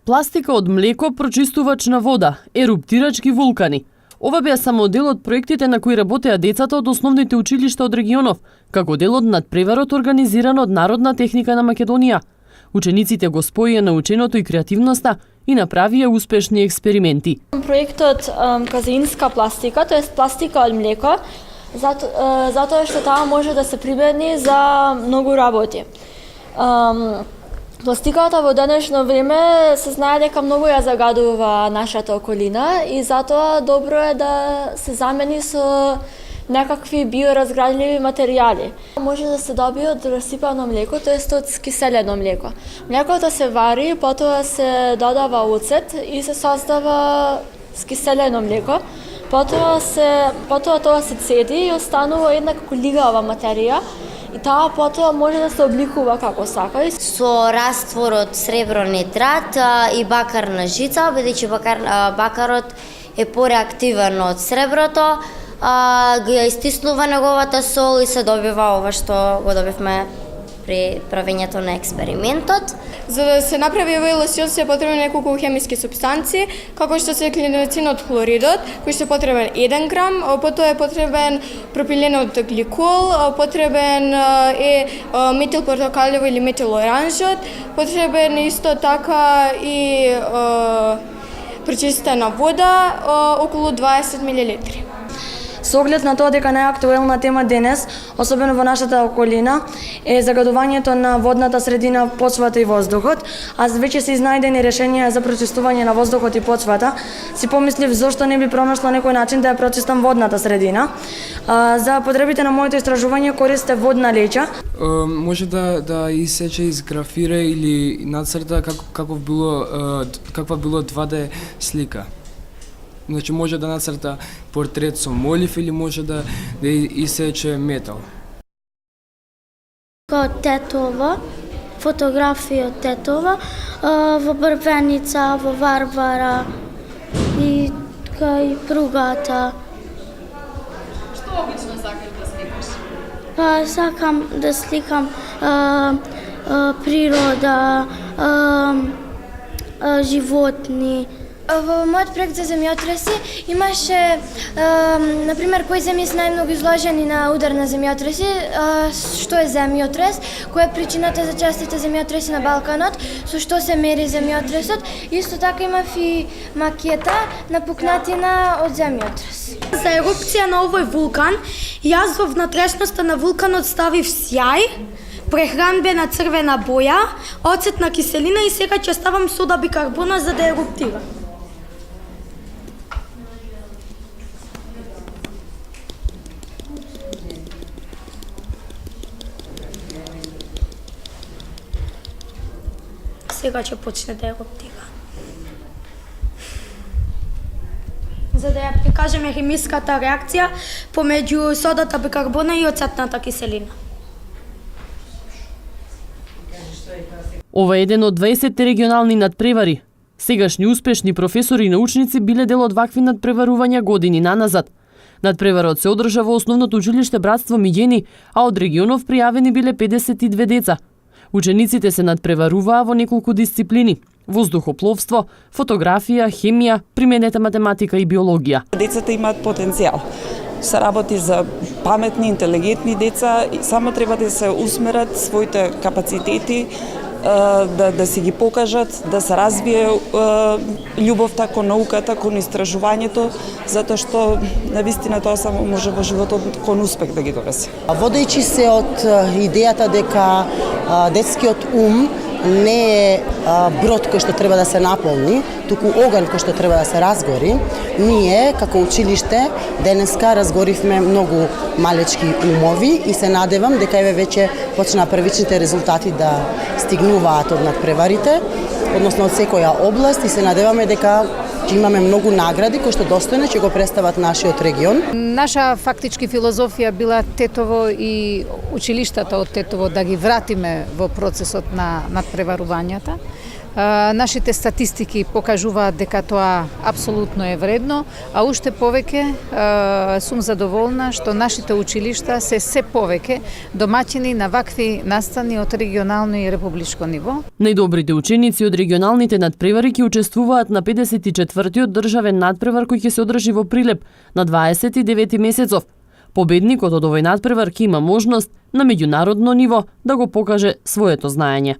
Пластика од млеко, прочистувач на вода, еруптирачки вулкани. Ова беа само дел од проектите на кои работеа децата од основните училишта од регионов, како дел од надпреварот организиран од Народна техника на Македонија. Учениците го споија наученото и креативноста и направија успешни експерименти. Проектот казеинска пластика, тоа е пластика од млеко, затоа што таа може да се прибедни за многу работи. Пластиката во денешно време се знае дека многу ја загадува нашата околина и затоа добро е да се замени со некакви биоразградливи материјали. Може да се добие од расипано млеко, тоест од скиселено млеко. Млекото се вари, потоа се додава оцет и се создава скиселено млеко. Потоа тоа се цеди и останува една како лигава материја. И таа потоа може да се обликува како сака. Со раствор од сребронитрат и бакарна жица, бидејќи бакарот е пореактивен од среброто, ги истиснува неговата сол и се добива ова што го добивме при правењето на експериментот. За да се направи овој лосјон се потребни неколку хемиски супстанции, како што се клиноцинот хлоридот, кој што е потребен 1 грам, потоа е потребен пропиленот гликол, потребен е метилпортокалјево или метилоранжот, потребен исто така и пречистена вода, околу 20 мл. Со оглед на тоа дека најактуелна тема денес, особено во нашата околина, е загадувањето на водната средина, почвата и воздухот, а веќе се изнајдени решенија за прочистување на воздухот и почвата, си помислив зошто не би пронашла некој начин да ја прочистам водната средина. За потребите на моето истражување користе водна леќа. Може да исече, изграфира или нацрта каква било 2D слика. Значи може да нацрта портрет со молив или може да исече метал. Тетова, фотографии од Тетова, во Брвеница, во Варвара и кај пругата. Што обично сакаш да сликаш? Сакам да сликам природа, животни. Во мојот проект за земјотреси имаше, например, кои земји се најмногу изложени на удар на земјотреси, што е земјотрес, која е причината за честите земјотреси на Балканот, со што се мери земјотресот. Исто така имав и макета на пукнатина од земјотрес. За ерупција на овој вулкан, јас во внатрешноста на вулканот ставив сјај, прехранбена црвена боја, оцетна киселина и сега ќе ставам сода бикарбона за да еруптира. Сега ќе почне да еруптира. За да ја прикажеме хемиската реакција помеѓу содата бикарбона и оцетната киселина. Ова е еден од 20 регионални надпревари. Сегашни успешни професори и научници биле дел од вакви надпреварувања години наназад. Надпреварот се одржа во основното училиште Братство Миѓени, а од регионов пријавени биле 52 деца. Учениците се надпреваруваа во неколку дисциплини: воздухопловство, фотографија, хемија, применета математика и биологија. Децата имаат потенцијал. Се работи за паметни, интелигентни деца и само треба да се усмерат своите капацитети, да си ги покажат, да се развие љубовта кон науката, кон истражувањето, затоа што навистина тоа само може во животот кон успех да ги донесе. Водејќи се од идејата дека детскиот ум не е брод кој што треба да се наполни, туку оган кој што треба да се разгори, ние како училиште денеска разгоривме многу малечки умови и се надевам дека еве веќе почна првичните резултати да стигнуваат од надпреварите, односно од секоја област, и се надеваме дека ќе имаме многу награди кои што достојно ќе го представат нашиот регион. Наша фактички филозофија била Тетово и училиштата од Тетово да ги вратиме во процесот на надпреварувањата. Нашите статистики покажуваат дека тоа апсолутно е вредно, а уште повеќе сум задоволна што нашите училишта се повеќе домаќини на вакви настани од регионално и републичко ниво. Најдобрите ученици од регионалните надпревари ќе учествуваат на 54-тиот државен надпревар кој ќе се одржи во Прилеп на 29 месецов. Победникот од овој надпревар ќе има можност на меѓународно ниво да го покаже своето знаење.